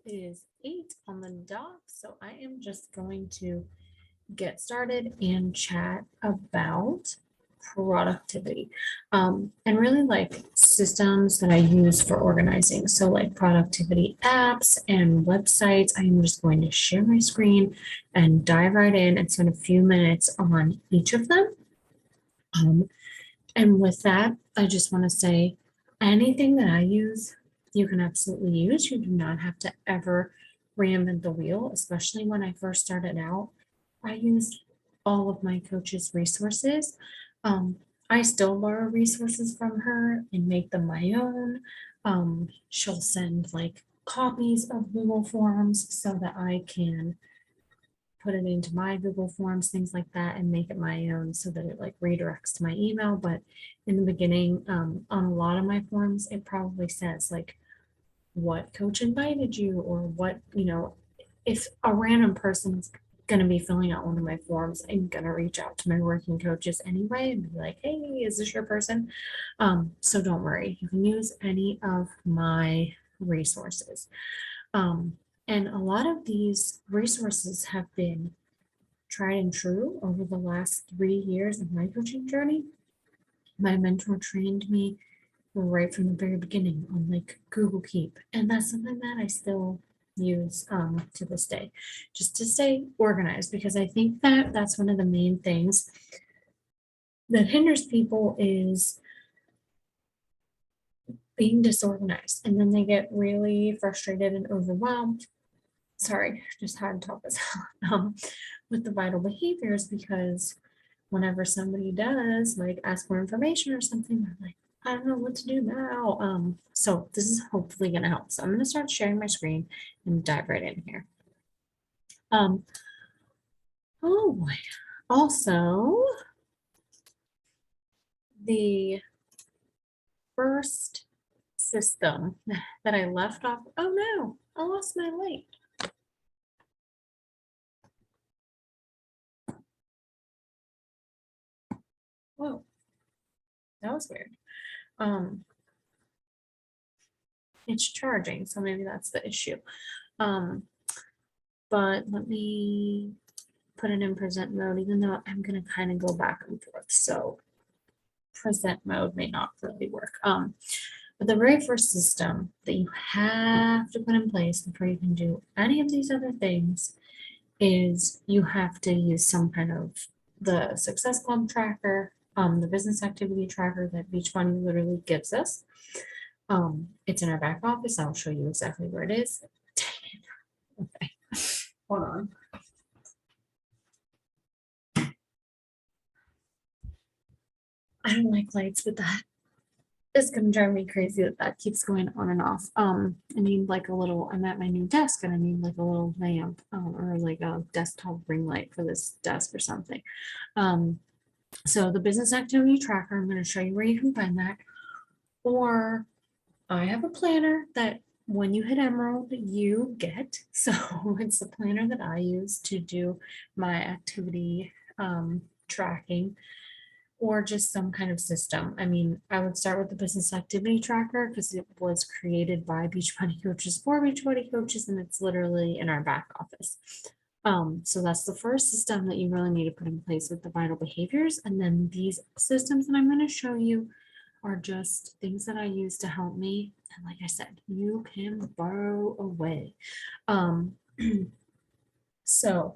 It is 8 on the dot, so I am just going to get started and chat about productivity and really like systems that I use for organizing. So, like productivity apps and websites. I am just going to share my screen and dive right in and spend a few minutes on each of them. Um, and with that, I just want to say anything that I use, you can absolutely use. You do not have to ever reinvent the wheel, especially when I first started out. I used all of my coach's resources. Um, I still borrow resources from her and make them my own. She'll send like copies of Google Forms so that I can put it into my Google Forms, things like that, and make it my own so that it like redirects to my email. But in the beginning, on a lot of my forms, it probably says like what coach invited you or what, if a random person's going to be filling out one of my forms, I'm going to reach out to my working coaches anyway and be like, hey, is this your person? So don't worry, you can use any of my resources. Um, and a lot of these resources have been tried and true over the last 3 years of my coaching journey. My mentor trained me right from the very beginning on like Google Keep, and that's something that I still use to this day, just to stay organized, because I think that that's one of the main things that hinders people is being disorganized, and then they get really frustrated and overwhelmed. Sorry, just had to talk this out. With the vital behaviors, because whenever somebody does like ask for information or something, they're like, I don't know what to do now. So this is hopefully gonna help. So I'm gonna start sharing my screen and dive right in here. Oh boy. Also, the first system that I left off. Oh no, I lost my light. Whoa, that was weird. Um, it's charging, so maybe that's the issue. Um, but let me put it in present mode, even though I'm going to kind of go back and forth. So present mode may not really work. But the very first system that you have to put in place before you can do any of these other things is you have to use some kind of the Success Club tracker, the business activity tracker that Beachbody literally gives us. It's in our back office. I'll show you exactly where it is. Okay, hold on. I don't like lights, but that is gonna drive me crazy that keeps going on and off. I need like a little, I'm at my new desk and I need like a little lamp, or like a desktop ring light for this desk or something. So the business activity tracker, I'm gonna show you where you can find that. Or I have a planner that when you hit Emerald, you get. So it's the planner that I use to do my activity tracking, or just some kind of system. I mean, I would start with the business activity tracker because it was created by Beachbody coaches for Beachbody coaches, and it's literally in our back office. So that's the first system that you really need to put in place with the vital behaviors. And then these systems that I'm going to show you are just things that I use to help me. And like I said, you can borrow away. Um, so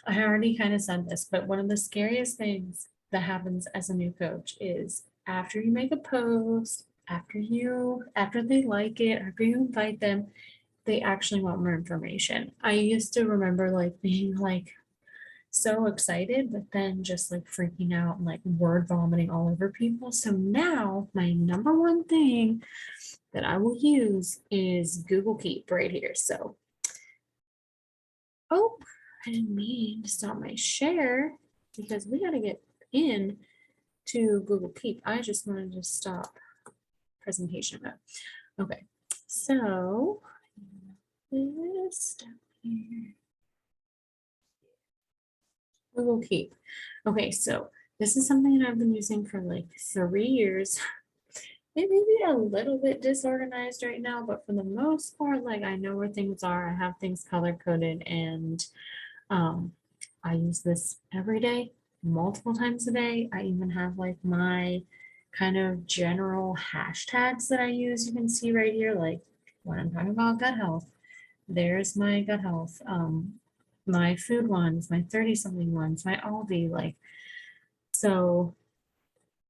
I already kind of said this, but one of the scariest things that happens as a new coach is after you make a post, after they like it, after you invite them, they actually want more information. I used to remember like being like so excited, but then just like freaking out and like word vomiting all over people. So now my number one thing that I will use is Google Keep right here. So, oh, I didn't mean to stop my share because we got to get in to Google Keep. I just wanted to stop presentation mode. Okay, so this down here. Google Keep. Okay, so this is something that I've been using for like 3 years. it may be a little bit disorganized right now, but for the most part, like I know where things are. I have things color coded, and um, I use this every day, multiple times a day. I even have like my kind of general hashtags that I use. You can see right here, like when I'm talking about gut health, there's my gut health, my food ones, my 30 something ones, my Aldi, like, so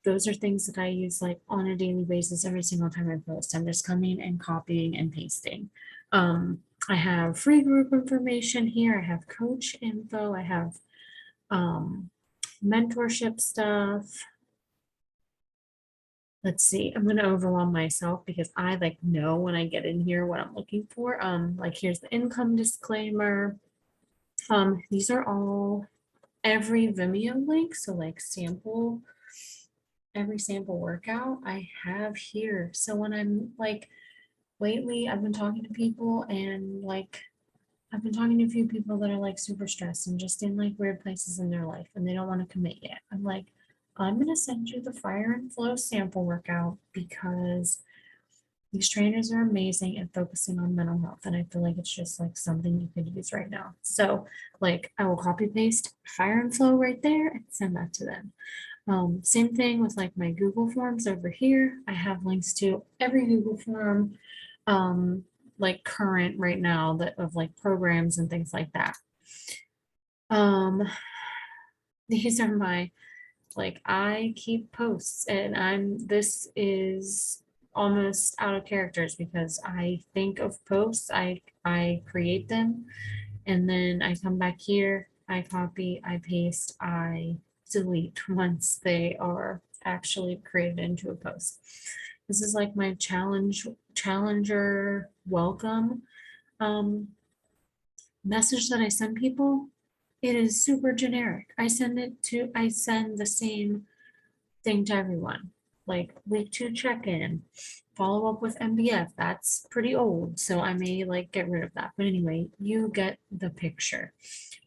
those are things that I use like on a daily basis every single time I post. I'm just coming and copying and pasting. I have free group information here. I have coach info. I have um, mentorship stuff. Let's see, I'm gonna overwhelm myself because I like know when I get in here what I'm looking for. Like here's the income disclaimer. These are all every Vimeo link, so like every sample workout I have here. So when I'm like lately, I've been talking to people and like I've been talking to a few people that are like super stressed and just in like weird places in their life and they don't want to commit yet. I'm like, I'm gonna send you the Fire and Flow sample workout because these trainers are amazing at focusing on mental health. And I feel like it's just like something you could use right now. So like I will copy paste Fire and Flow right there and send that to them. Same thing with like my Google Forms over here. I have links to every Google Form, like current right now that of like programs and things like that. Um, these are my, like I keep posts and this is almost out of characters because I think of posts, I create them and then I come back here, I copy, I paste, I delete once they are actually created into a post. This is like my challenger welcome um, message that I send people. It is super generic. I send the same thing to everyone. Like week 2 check-in, follow up with MBF. That's pretty old, so I may like get rid of that. But anyway, you get the picture.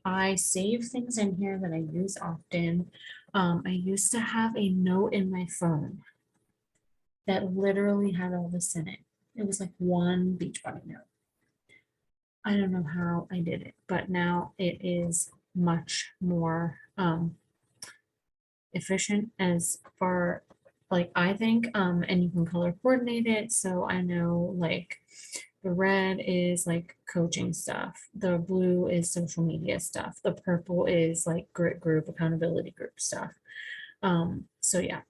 I save things in here that I use often. I used to have a note in my phone that literally had all this in it. It was like one Beachbody note. I don't know how I did it, but now it is much more efficient as far like I think, and you can color coordinate it. So I know like the red is like coaching stuff, the blue is social media stuff, the purple is like grit group, accountability group stuff. So yeah,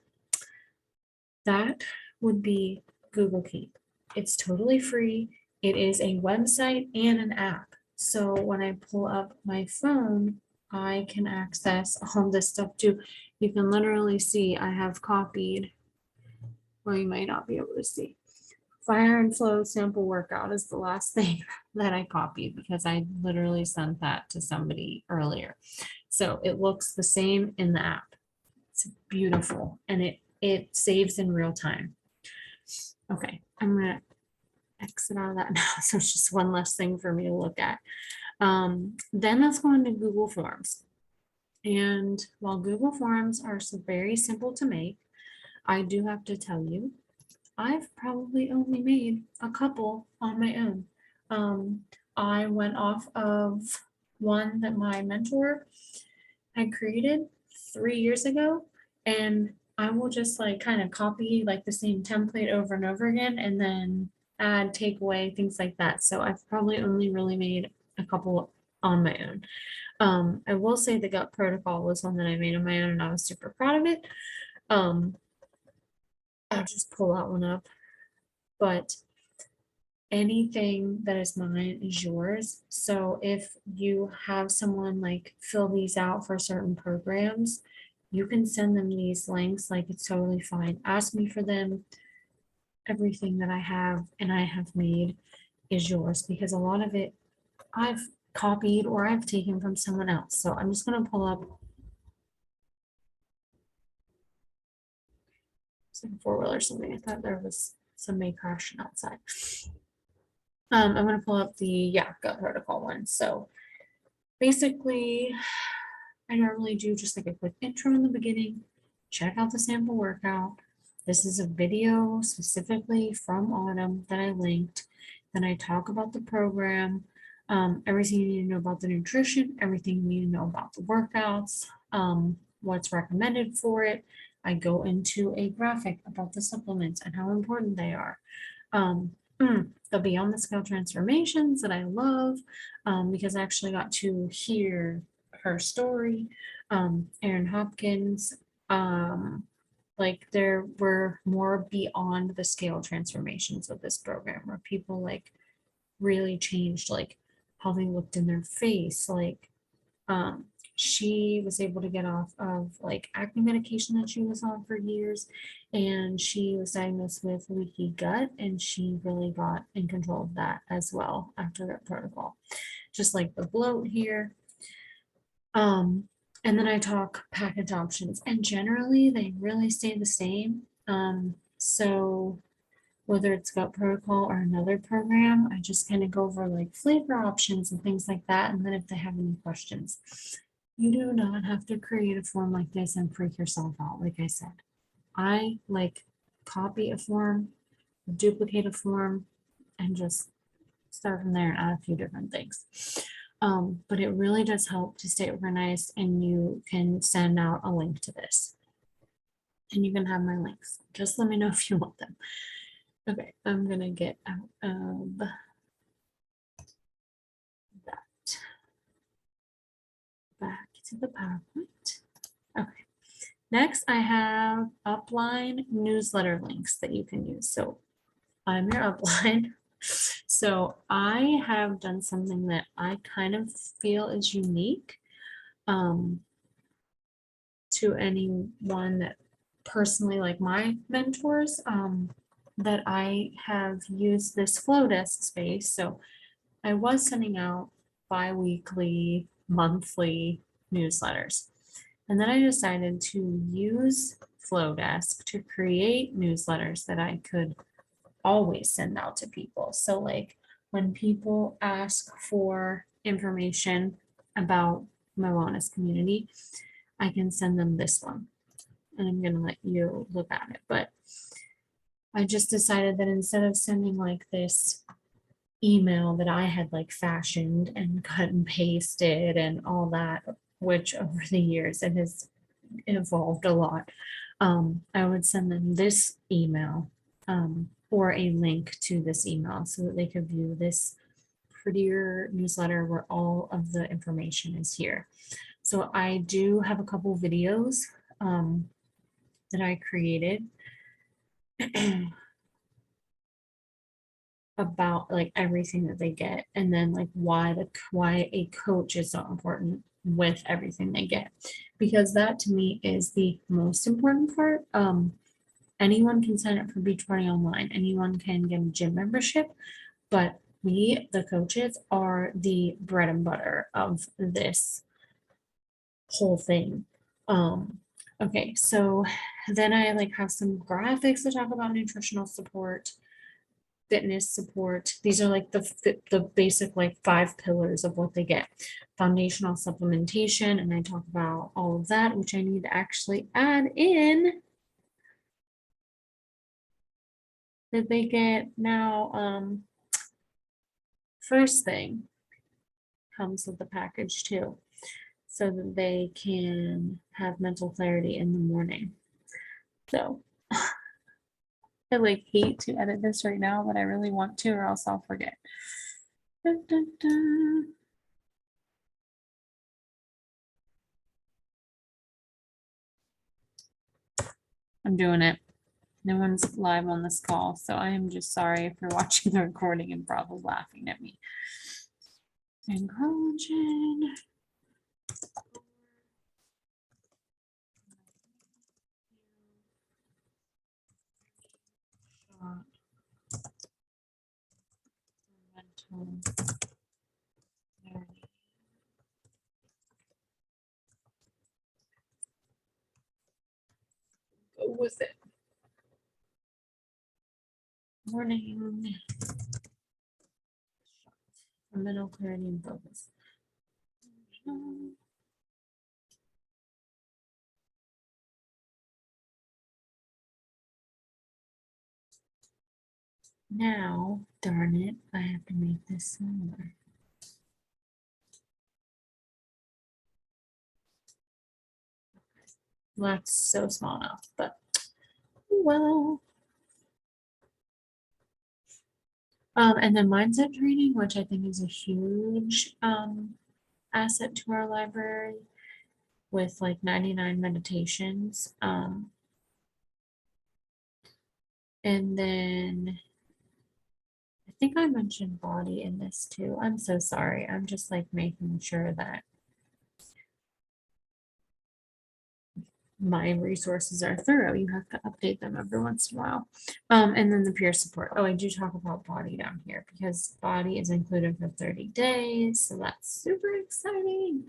that would be Google Keep. It's totally free. It is a website and an app. So when I pull up my phone, I can access all this stuff too. You can literally see I have copied, well, you might not be able to see. Fire and Flow sample workout is the last thing that I copied because I literally sent that to somebody earlier. So it looks the same in the app. It's beautiful and it saves in real time. Okay, I'm gonna exit out of that now. So it's just one less thing for me to look at. Then let's go into Google Forms. And while Google Forms are so very simple to make, I do have to tell you, I've probably only made a couple on my own. I went off of one that my mentor had created 3 years ago, and I will just like kind of copy like the same template over and over again and then add, take away, things like that. So I've probably only really made a couple on my own. I will say the gut protocol was one that I made on my own and I was super proud of it. I'll just pull that one up, but anything that is mine is yours. So if you have someone like fill these out for certain programs, you can send them these links, like it's totally fine. Ask me for them. Everything that I have and I have made is yours because a lot of it I've copied or I've taken from someone else. So I'm just going to pull up some 4-wheel or something. I thought there was somebody crashing outside. I'm going to pull up the gut protocol one. So basically, I normally do just like a quick intro in the beginning, check out the sample workout, This is a video specifically from Autumn that I linked. Then I talk about the program, everything you need to know about the nutrition, everything you need to know about the workouts, what's recommended for it. I go into a graphic about the supplements and how important they are. The beyond the scale transformations that I love, because I actually got to hear her story. Erin Hopkins, like there were more beyond the scale transformations of this program where people like really changed like how they looked in their face. Like um she was able to get off of like acne medication that she was on for years, and she was diagnosed with leaky gut, and she really got in control of that as well after that protocol, just like the bloat here. And then I talk package options, and generally they really stay the same. So whether it's gut protocol or another program, I just kind of go over like flavor options and things like that. And then if they have any questions, you do not have to create a form like this and freak yourself out. Like I said, I like copy a form, duplicate a form, and just start from there and add a few different things. But it really does help to stay organized, and you can send out a link to this. And you can have my links. Just let me know if you want them. Okay, I'm gonna get out of that. Back to the PowerPoint. Okay, next I have Upline newsletter links that you can use. So I'm your Upline. So I have done something that I kind of feel is unique to anyone that personally, like my mentors, that I have used this flow desk space. So I was sending out bi-weekly, monthly newsletters. And then I decided to use Flowdesk to create newsletters that I could always send out to people. So like when people ask for information about my wellness community, I can send them this one. And I'm gonna let you look at it. But I just decided that instead of sending like this email that I had like fashioned and cut and pasted and all that, which over the years it has evolved a lot, I would send them this email or a link to this email so that they could view this prettier newsletter where all of the information is here. So I do have a couple videos that I created about like everything that they get, and then like why a coach is so important with everything they get, because that to me is the most important part. Anyone can sign up for Beachbody Online, anyone can get a gym membership, but we, the coaches, are the bread and butter of this whole thing. Okay, so then I like have some graphics to talk about nutritional support, fitness support. These are like the basic like 5 pillars of what they get. Foundational supplementation, and I talk about all of that, which I need to actually add in that they get now. First thing comes with the package too, so that they can have mental clarity in the morning. So I like hate to edit this right now, but I really want to, or else I'll forget. Dun, dun, dun. I'm doing it. No one's live on this call, so I am just sorry if you're watching the recording and probably laughing at me. And collagen. Go with it. Morning. For mental clarity and focus. Now, darn it, I have to make this smaller. Well, that's so small enough, but well. And then mindset training, which I think is a huge asset to our library with like 99 meditations. And then I think I mentioned body in this too. I'm so sorry. I'm just like making sure that my resources are thorough. You have to update them every once in a while. And then the peer support. Oh, I do talk about body down here because body is included for 30 days. So that's super exciting.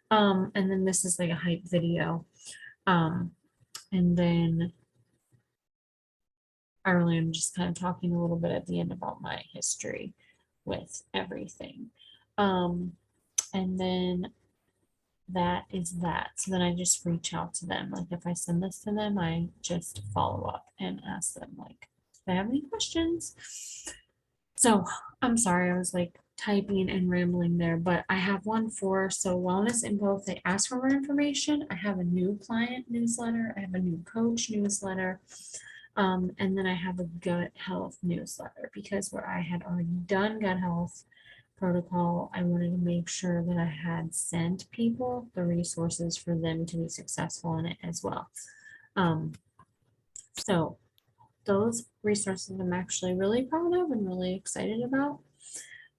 And then this is like a hype video. And then I really am just kind of talking a little bit at the end about my history with everything. And then that is that. So then I just reach out to them. Like if I send this to them, I just follow up and ask them like, if they have any questions. So I'm sorry, I was like typing and rambling there, but I have one for wellness info. If they ask for more information, I have a new client newsletter, I have a new coach newsletter. And then I have a gut health newsletter because where I had already done gut health protocol, I wanted to make sure that I had sent people the resources for them to be successful in it as well. So those resources I'm actually really proud of and really excited about.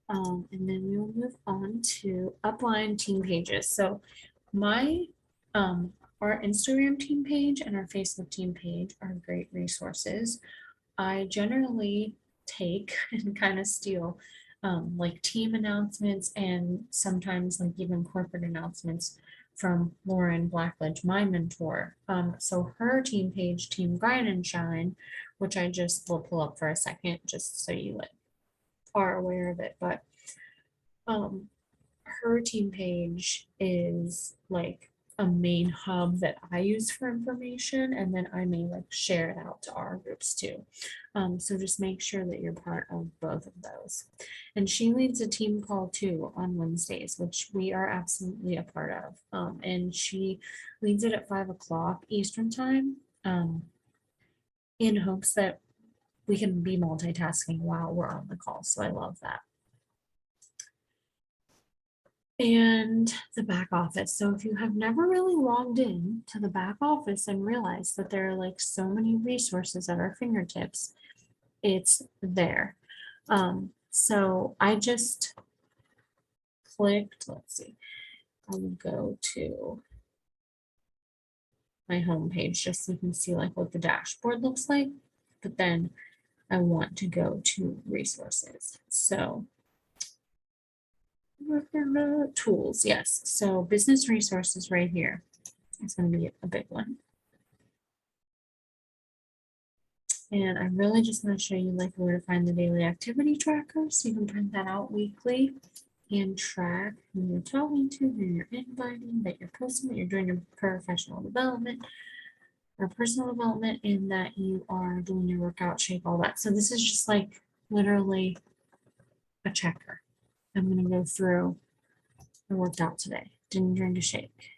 And then we will move on to Upline team pages. So my our Instagram team page and our Facebook team page are great resources. I generally take and kind of steal like team announcements and sometimes like even corporate announcements from Lauren Blackledge, my mentor. So her team page, Team Grind and Shine, which I just will pull up for a second just so you like are aware of it. But um, her team page is like a main hub that I use for information, and then I may like share it out to our groups too. So just make sure that you're part of both of those. And she leads a team call too on Wednesdays, which we are absolutely a part of. And she leads it at 5 o'clock Eastern time, in hopes that we can be multitasking while we're on the call. So I love that. And the back office. So if you have never really logged in to the back office and realized that there are like so many resources at our fingertips, it's there. So I just clicked, let's see, I will go to my home page just so you can see like what the dashboard looks like, but then I want to go to resources. So tools, yes. So business resources right here. It's going to be a big one. And I'm really just going to show you like where to find the daily activity tracker. So you can print that out weekly and track who you're talking to, who you're inviting, that you're posting, that you're doing your professional development or personal development, and that you are doing your workout, shape, all that. So this is just like literally a checker. I'm going to go through. I worked out today. Didn't drink a shake.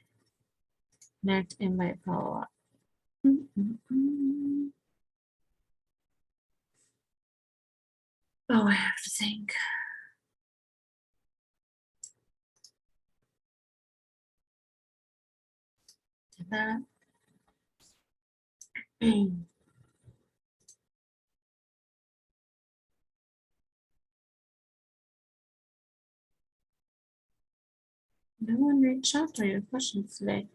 Connect, invite, follow up. Oh, I have to think. Did that. No one reached out to me with questions today.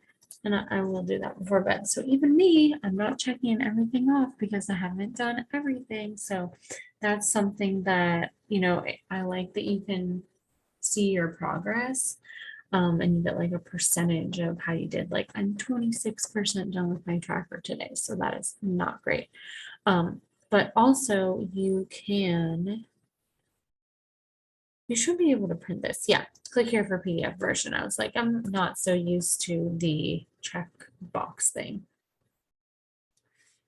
And I will do that before bed. So even me, I'm not checking everything off because I haven't done everything. So that's something that, you know, I like that you can see your progress. And you get like a percentage of how you did. Like I'm 26% done with my tracker today. So that is not great. But also you should be able to print this. Yeah, click here for PDF version. I was like, I'm not so used to the check box thing.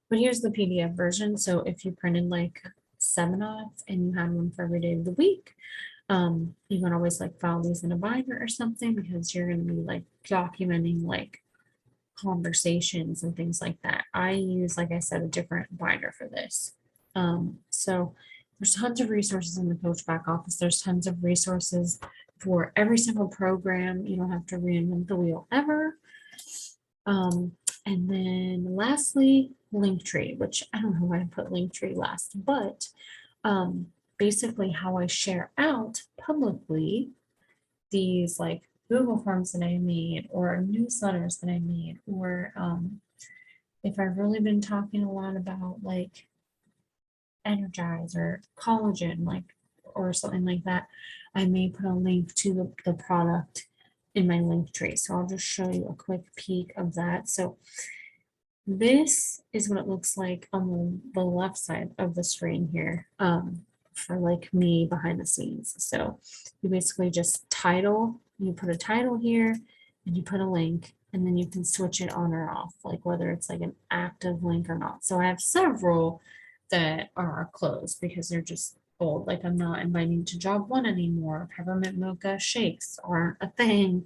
But here's the PDF version. So if you printed like 7 off and you had one for every day of the week, you can always like file these in a binder or something because you're going to be like documenting like conversations and things like that. I use, like I said, a different binder for this. So there's tons of resources in the Coach back office. There's tons of resources for every single program. You don't have to reinvent the wheel ever. And then lastly, Linktree, which I don't know why I put Linktree last, but basically how I share out publicly these like Google Forms that I made or newsletters that I made, or if I've really been talking a lot about like Energize or collagen, like, or something like that, I may put a link to the product in my link tree. So I'll just show you a quick peek of that. So this is what it looks like on the left side of the screen here, for like me behind the scenes. So you basically just title, you put a title here and you put a link, and then you can switch it on or off, like whether it's like an active link or not. So I have several that are closed because they're just old. Like I'm not inviting to job one anymore. Peppermint mocha shakes aren't a thing.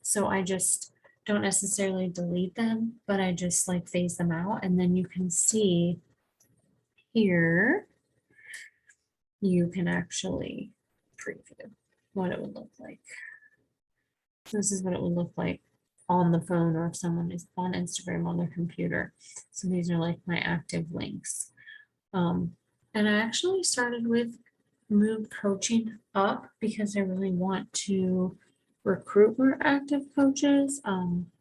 So I just don't necessarily delete them, but I just like phase them out. And then you can see here, you can actually preview what it would look like. This is what it would look like on the phone, or if someone is on Instagram on their computer. So these are like my active links. And I actually started with Move Coaching up because I really want to recruit more active coaches,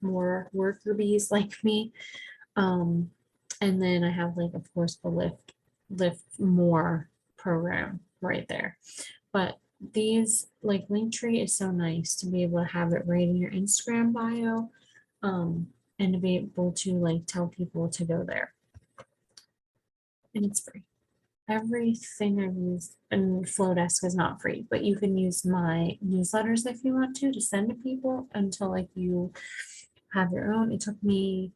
more worker bees like me. And then I have like, of course, the Lift More program right there. But these, like Linktree is so nice to be able to have it right in your Instagram bio, and to be able to like tell people to go there. And it's free. Everything I've used, and Flowdesk is not free, but you can use my newsletters if you want to send to people until like you have your own. It took me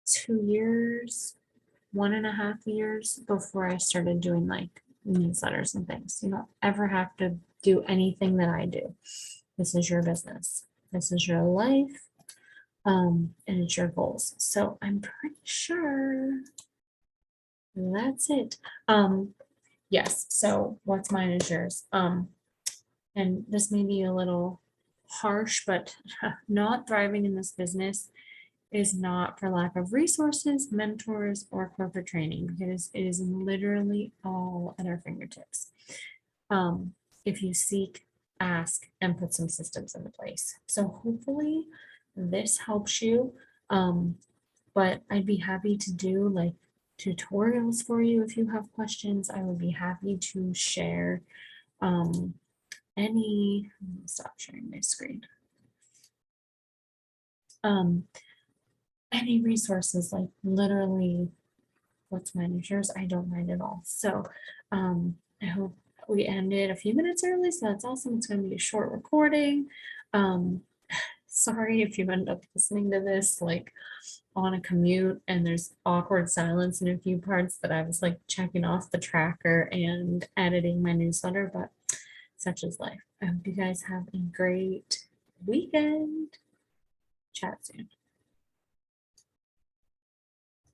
2 years, 1.5 years before I started doing like newsletters and things. You don't ever have to do anything that I do. This is your business. This is your life. And it's your goals. So I'm pretty sure that's it. Yes, so what's mine is yours. And this may be a little harsh, but not thriving in this business is not for lack of resources, mentors, or corporate training, because it is literally all at our fingertips. If you seek, ask, and put some systems into place. So hopefully this helps you. But I'd be happy to do like tutorials for you if you have questions. I would be happy to share any, stop sharing my screen. Any resources, like literally what's mine is yours. I don't mind at all. So I hope we ended a few minutes early, so that's awesome. It's going to be a short recording. Sorry if you end up listening to this like on a commute and there's awkward silence in a few parts that I was like checking off the tracker and editing my newsletter, but such is life. I hope you guys have a great weekend. Chat soon.